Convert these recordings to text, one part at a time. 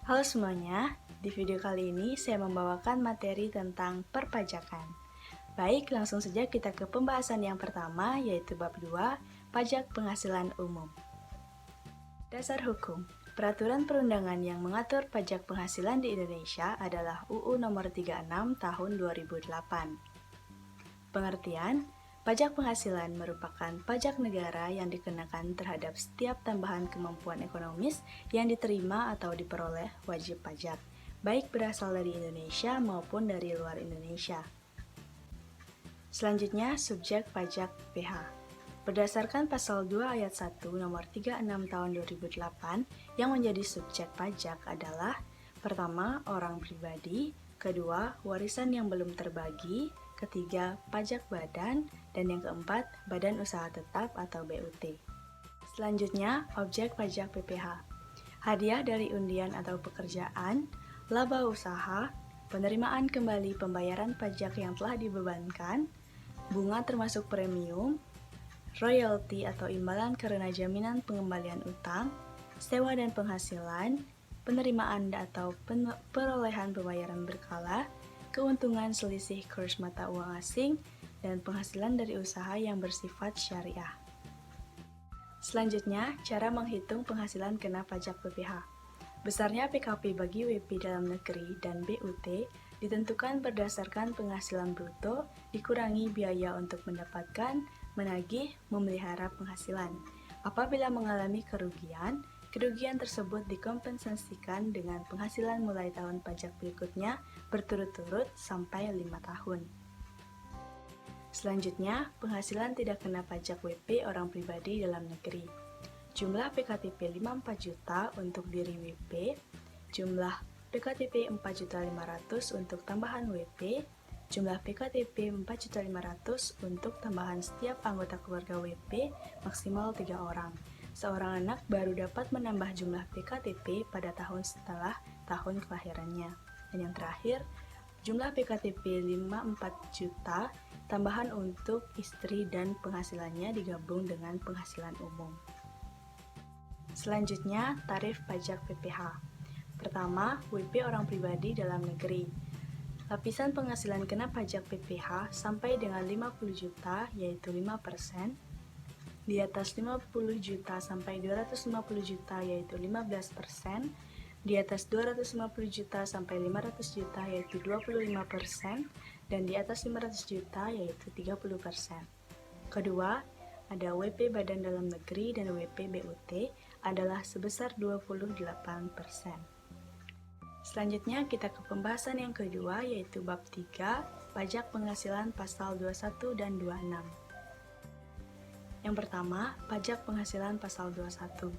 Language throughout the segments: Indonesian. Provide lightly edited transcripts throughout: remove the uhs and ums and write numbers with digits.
Halo semuanya, di video kali ini saya membawakan materi tentang perpajakan. Baik, langsung saja kita ke pembahasan yang pertama, yaitu bab 2, pajak penghasilan umum. Dasar hukum. Peraturan perundangan yang mengatur pajak penghasilan di Indonesia adalah UU Nomor 36 Tahun 2008. Pengertian, pajak penghasilan merupakan pajak negara yang dikenakan terhadap setiap tambahan kemampuan ekonomis yang diterima atau diperoleh wajib pajak, baik berasal dari Indonesia maupun dari luar Indonesia. Selanjutnya, subjek pajak PH. Berdasarkan pasal 2 ayat 1 nomor 36 tahun 2008, yang menjadi subjek pajak adalah: pertama, orang pribadi; kedua, warisan yang belum terbagi; ketiga, pajak badan; dan yang keempat, badan usaha tetap atau BUT. Selanjutnya, objek pajak PPh. Hadiah dari undian atau pekerjaan, laba usaha, penerimaan kembali pembayaran pajak yang telah dibebankan, bunga termasuk premium, royalti atau imbalan karena jaminan pengembalian utang, sewa dan penghasilan, penerimaan atau perolehan pembayaran berkala, keuntungan selisih kurs mata uang asing, dan penghasilan dari usaha yang bersifat syariah. Selanjutnya, cara menghitung penghasilan kena pajak PPh. Besarnya PKP bagi WP dalam negeri dan BUT ditentukan berdasarkan penghasilan bruto dikurangi biaya untuk mendapatkan, menagih, memelihara penghasilan. Apabila mengalami kerugian, kerugian tersebut dikompensasikan dengan penghasilan mulai tahun pajak berikutnya berturut-turut sampai 5 tahun. Selanjutnya, penghasilan tidak kena pajak WP orang pribadi dalam negeri. Jumlah PKTP 54 juta untuk diri WP, jumlah PKTP 4.500.000 untuk tambahan WP, jumlah PKTP 4.500.000 untuk tambahan setiap anggota keluarga WP maksimal 3 orang. Seorang anak baru dapat menambah jumlah PKTP pada tahun setelah tahun kelahirannya. Dan yang terakhir, jumlah PKTP 54 juta tambahan untuk istri dan penghasilannya digabung dengan penghasilan umum. Selanjutnya, tarif pajak PPh. Pertama, WP orang pribadi dalam negeri. Lapisan penghasilan kena pajak PPh sampai dengan 50 juta yaitu 5%, di atas 50 juta sampai 250 juta yaitu 15%, di atas 250 juta sampai 500 juta yaitu 25%, dan di atas 500 juta yaitu 30%. Kedua, ada WP Badan Dalam Negeri dan WP BUT adalah sebesar 28%. Selanjutnya kita ke pembahasan yang kedua, yaitu bab 3, pajak penghasilan pasal 21 dan 26. Yang pertama, pajak penghasilan pasal 21.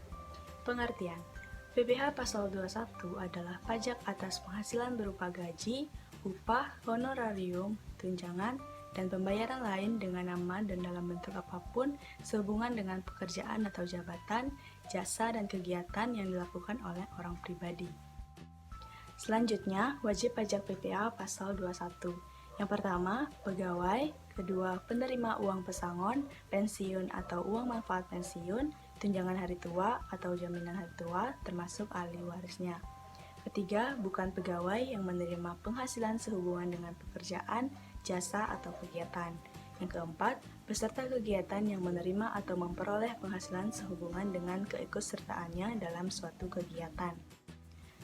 Pengertian. PPh pasal 21 adalah pajak atas penghasilan berupa gaji, upah, honorarium, tunjangan, dan pembayaran lain dengan nama dan dalam bentuk apapun sehubungan dengan pekerjaan atau jabatan, jasa, dan kegiatan yang dilakukan oleh orang pribadi. Selanjutnya, wajib pajak PPh pasal 21. Yang pertama, pegawai; kedua, penerima uang pesangon, pensiun atau uang manfaat pensiun, tunjangan hari tua atau jaminan hari tua termasuk ahli warisnya. Ketiga, bukan pegawai yang menerima penghasilan sehubungan dengan pekerjaan, jasa, atau kegiatan. Yang keempat, peserta kegiatan yang menerima atau memperoleh penghasilan sehubungan dengan keikutsertaannya dalam suatu kegiatan.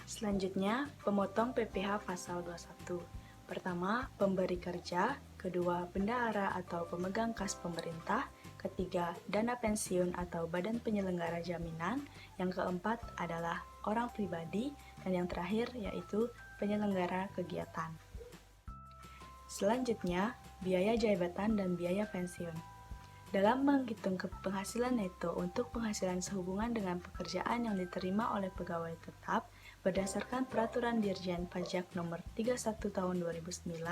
Selanjutnya, pemotong PPh pasal 21. Pertama, pemberi kerja; kedua, bendahara atau pemegang kas pemerintah; ketiga, dana pensiun atau badan penyelenggara jaminan; yang keempat adalah orang pribadi; dan yang terakhir yaitu penyelenggara kegiatan. Selanjutnya, biaya jabatan dan biaya pensiun. Dalam menghitung penghasilan neto untuk penghasilan sehubungan dengan pekerjaan yang diterima oleh pegawai tetap, berdasarkan Peraturan Dirjen Pajak Nomor 31 Tahun 2009,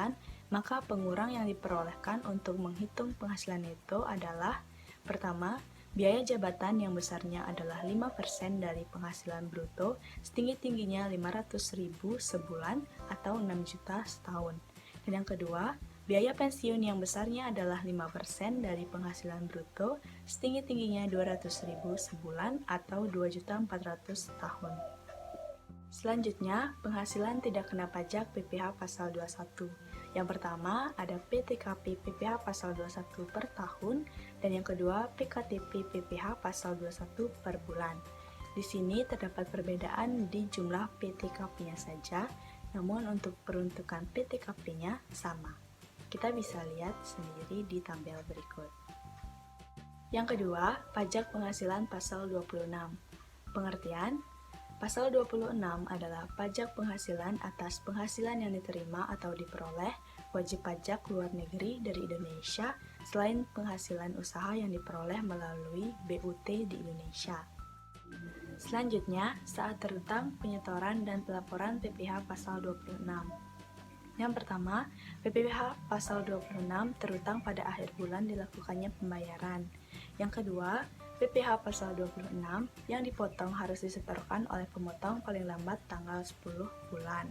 maka pengurang yang diperolehkan untuk menghitung penghasilan neto adalah: pertama, biaya jabatan yang besarnya adalah 5% dari penghasilan bruto setinggi-tingginya 500.000 sebulan atau 6 juta setahun. Dan yang kedua, biaya pensiun yang besarnya adalah 5% dari penghasilan bruto setinggi-tingginya 200.000 sebulan atau 2.400.000 setahun. Selanjutnya, penghasilan tidak kena pajak PPh pasal 21. Yang pertama, ada PTKP PPh pasal 21 per tahun, dan yang kedua, PKTP PPh pasal 21 per bulan. Di sini terdapat perbedaan di jumlah PTKP-nya saja, namun untuk peruntukan PTKP-nya sama. Kita bisa lihat sendiri di tabel berikut. Yang kedua, pajak penghasilan pasal 26. Pengertian: Pasal 26 adalah pajak penghasilan atas penghasilan yang diterima atau diperoleh wajib pajak luar negeri dari Indonesia selain penghasilan usaha yang diperoleh melalui BUT di Indonesia. Selanjutnya, saat terutang, penyetoran, dan pelaporan PPh pasal 26. Yang pertama, PPh pasal 26 terutang pada akhir bulan dilakukannya pembayaran. Yang kedua, PPh pasal 26 yang dipotong harus disetorkan oleh pemotong paling lambat tanggal 10 bulan.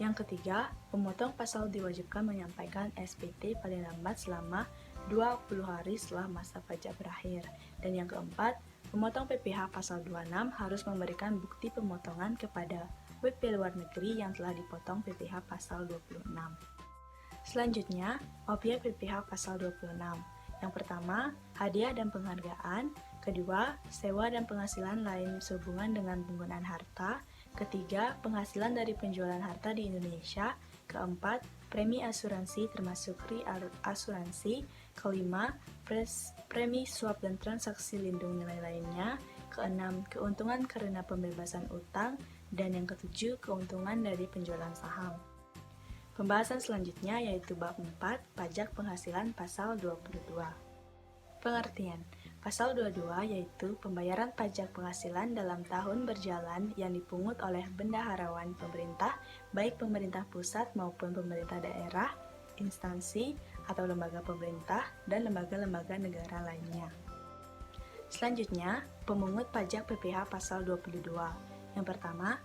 Yang ketiga, pemotong pasal diwajibkan menyampaikan SPT paling lambat selama 20 hari setelah masa pajak berakhir. Dan yang keempat, pemotong PPh pasal 26 harus memberikan bukti pemotongan kepada WP luar negeri yang telah dipotong PPh pasal 26. Selanjutnya, objek PPh pasal 26. Yang pertama, hadiah dan penghargaan. Kedua, sewa dan penghasilan lain sehubungan dengan penggunaan harta. Ketiga, penghasilan dari penjualan harta di Indonesia. Keempat, premi asuransi termasuk asuransi. Kelima, premi swap dan transaksi lindung nilai lainnya. Keenam, keuntungan karena pembebasan utang. Dan yang ketujuh, keuntungan dari penjualan saham. Pembahasan selanjutnya yaitu bab 4, pajak penghasilan pasal 22. Pengertian. Pasal 22 yaitu pembayaran pajak penghasilan dalam tahun berjalan yang dipungut oleh bendaharawan pemerintah, baik pemerintah pusat maupun pemerintah daerah, instansi atau lembaga pemerintah, dan lembaga-lembaga negara lainnya. Selanjutnya, pemungut pajak PPh pasal 22. Yang pertama,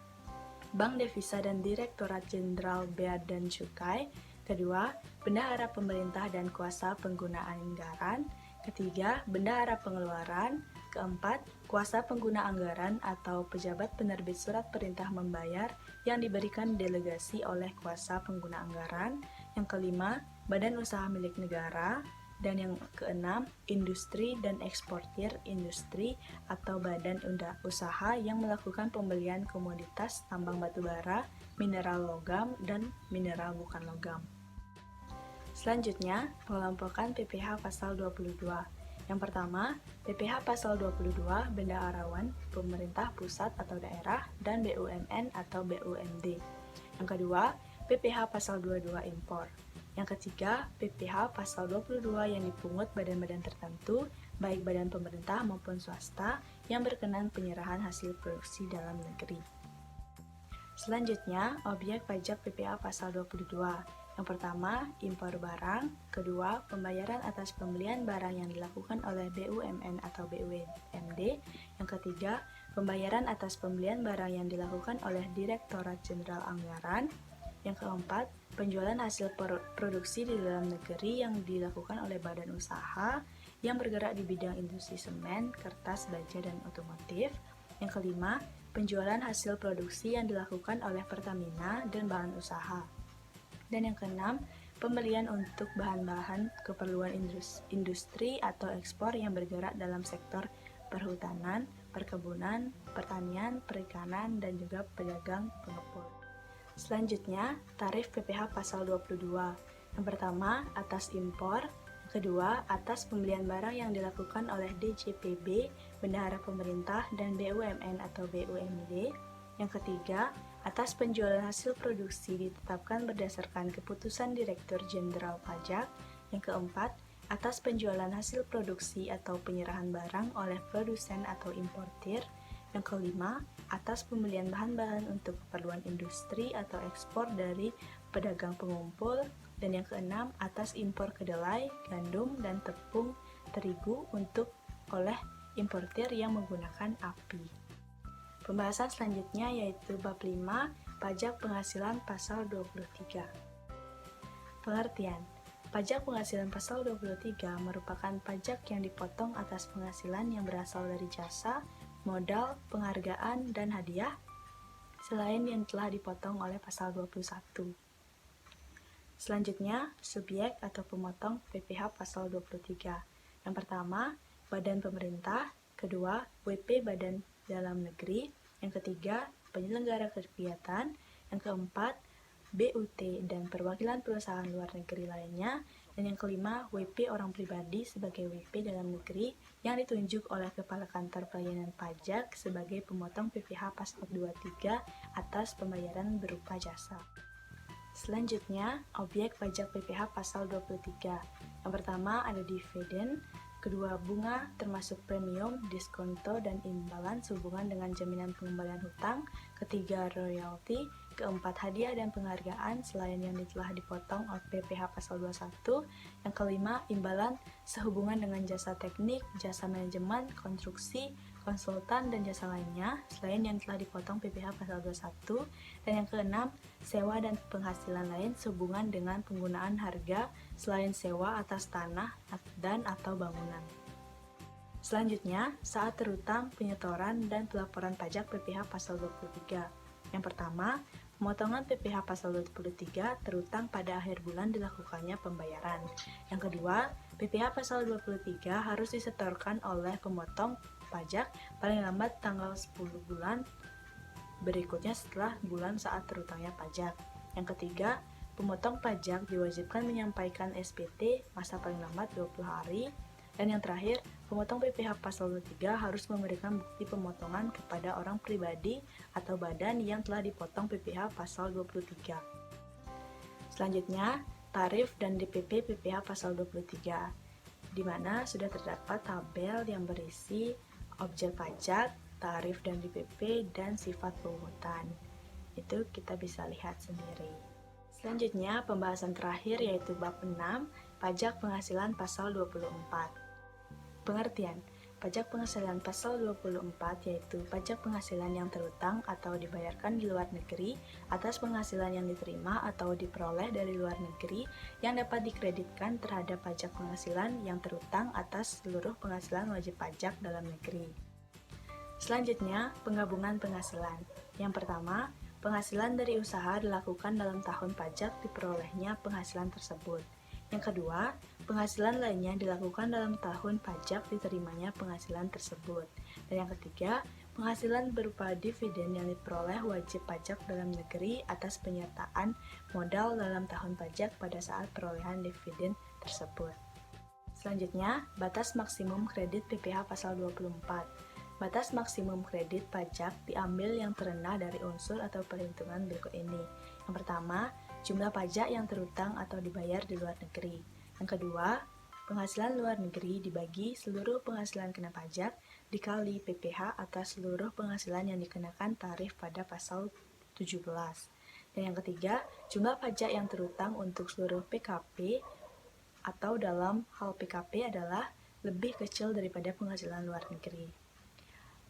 Bank Devisa dan Direktorat Jenderal Bea dan Cukai. Kedua, bendahara pemerintah dan kuasa penggunaan anggaran. Ketiga, bendahara pengeluaran. Keempat, kuasa pengguna anggaran atau pejabat penerbit surat perintah membayar yang diberikan delegasi oleh kuasa pengguna anggaran. Yang kelima, badan usaha milik negara. Dan yang keenam, industri dan eksportir industri atau badan usaha yang melakukan pembelian komoditas tambang batubara, mineral logam, dan mineral bukan logam. Selanjutnya, pengelompokan PPh pasal 22. Yang pertama, PPh pasal 22 bendaharawan pemerintah pusat atau daerah dan BUMN atau BUMD. Yang kedua, PPh pasal 22 impor. Yang ketiga, PPh pasal 22 yang dipungut badan-badan tertentu, baik badan pemerintah maupun swasta, yang berkenan penyerahan hasil produksi dalam negeri. Selanjutnya, objek pajak PPh pasal 22. Yang pertama, impor barang. Kedua, pembayaran atas pembelian barang yang dilakukan oleh BUMN atau BUMD. Yang ketiga, pembayaran atas pembelian barang yang dilakukan oleh Direktorat Jenderal Anggaran. Yang keempat, penjualan hasil produksi di dalam negeri yang dilakukan oleh badan usaha yang bergerak di bidang industri semen, kertas, baja, dan otomotif. Yang kelima, penjualan hasil produksi yang dilakukan oleh Pertamina dan bahan usaha. Dan yang keenam, pembelian untuk bahan-bahan keperluan industri atau ekspor yang bergerak dalam sektor perhutanan, perkebunan, pertanian, perikanan, dan juga pedagang pengepul. Selanjutnya, tarif PPh pasal 22. Yang pertama, atas impor. Kedua, atas pembelian barang yang dilakukan oleh DJPB, bendahara pemerintah, dan BUMN atau BUMD. Yang ketiga, atas penjualan hasil produksi ditetapkan berdasarkan keputusan Direktur Jenderal Pajak. Yang keempat, atas penjualan hasil produksi atau penyerahan barang oleh produsen atau importir. Yang kelima, atas pembelian bahan-bahan untuk keperluan industri atau ekspor dari pedagang pengumpul. Dan yang keenam, atas impor kedelai, gandum, dan tepung terigu untuk oleh importir yang menggunakan API. Pembahasan selanjutnya yaitu bab 5, pajak penghasilan pasal 23. Pengertian. Pajak penghasilan pasal 23 merupakan pajak yang dipotong atas penghasilan yang berasal dari jasa, modal, penghargaan, dan hadiah. selain yang telah dipotong oleh pasal 21. Selanjutnya, subjek atau pemotong PPh pasal 23. Yang pertama, badan pemerintah, kedua, WP Badan Dalam Negeri, yang ketiga, penyelenggara kegiatan, yang keempat, BUT dan perwakilan perusahaan luar negeri lainnya, dan yang kelima, WP orang pribadi sebagai WP dalam negeri yang ditunjuk oleh Kepala Kantor Pelayanan Pajak sebagai pemotong PPh pasal 23 atas pembayaran berupa jasa. Selanjutnya, objek pajak PPh pasal 23. Yang pertama ada dividen, kedua bunga termasuk premium, diskonto, dan imbalan sehubungan dengan jaminan pengembalian hutang, ketiga royalti, keempat hadiah dan penghargaan selain yang telah dipotong oleh PPh pasal 21, yang kelima imbalan sehubungan dengan jasa teknik, jasa manajemen, konstruksi, konsultan, dan jasa lainnya selain yang telah dipotong PPh pasal 21, dan yang keenam sewa dan penghasilan lain sehubungan dengan penggunaan harga selain sewa atas tanah dan atau bangunan. Selanjutnya, saat terutang, penyetoran, dan pelaporan pajak PPh pasal 23. Yang pertama, pemotongan PPh pasal 23 terutang pada akhir bulan dilakukannya pembayaran. Yang kedua, PPh pasal 23 harus disetorkan oleh pemotong pajak paling lambat tanggal 10 bulan berikutnya setelah bulan saat terutangnya pajak. Yang ketiga, pemotong pajak diwajibkan menyampaikan SPT masa paling lambat 20 hari. Dan yang terakhir, pemotong PPh pasal 23 harus memberikan bukti pemotongan kepada orang pribadi atau badan yang telah dipotong PPh pasal 23. Selanjutnya, tarif dan DPP PPh pasal 23, di mana sudah terdapat tabel yang berisi objek pajak, tarif dan DPP, dan sifat pungutan. Itu kita bisa lihat sendiri. Selanjutnya, pembahasan terakhir yaitu bab 6, pajak penghasilan pasal 24. Pengertian, pajak penghasilan pasal 24 yaitu pajak penghasilan yang terutang atau dibayarkan di luar negeri atas penghasilan yang diterima atau diperoleh dari luar negeri yang dapat dikreditkan terhadap pajak penghasilan yang terutang atas seluruh penghasilan wajib pajak dalam negeri. Selanjutnya, penggabungan penghasilan. Yang pertama, penghasilan dari usaha dilakukan dalam tahun pajak diperolehnya penghasilan tersebut. Yang kedua, penghasilan lainnya dilakukan dalam tahun pajak diterimanya penghasilan tersebut. Dan yang ketiga, penghasilan berupa dividen yang diperoleh wajib pajak dalam negeri atas penyertaan modal dalam tahun pajak pada saat perolehan dividen tersebut. Selanjutnya, batas maksimum kredit PPh pasal 24. Batas maksimum kredit pajak diambil yang terendah dari unsur atau perhitungan berikut ini. Yang pertama, jumlah pajak yang terutang atau dibayar di luar negeri. Yang kedua, penghasilan luar negeri dibagi seluruh penghasilan kena pajak dikali PPh atas seluruh penghasilan yang dikenakan tarif pada pasal 17. Dan yang ketiga, jumlah pajak yang terutang untuk seluruh PKP atau dalam hal PKP adalah lebih kecil daripada penghasilan luar negeri.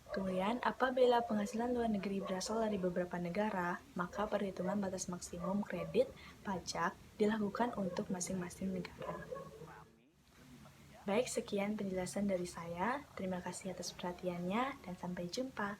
Kemudian, apabila penghasilan luar negeri berasal dari beberapa negara, maka perhitungan batas maksimum kredit pajak dilakukan untuk masing-masing negara. Baik, sekian penjelasan dari saya. Terima kasih atas perhatiannya dan sampai jumpa.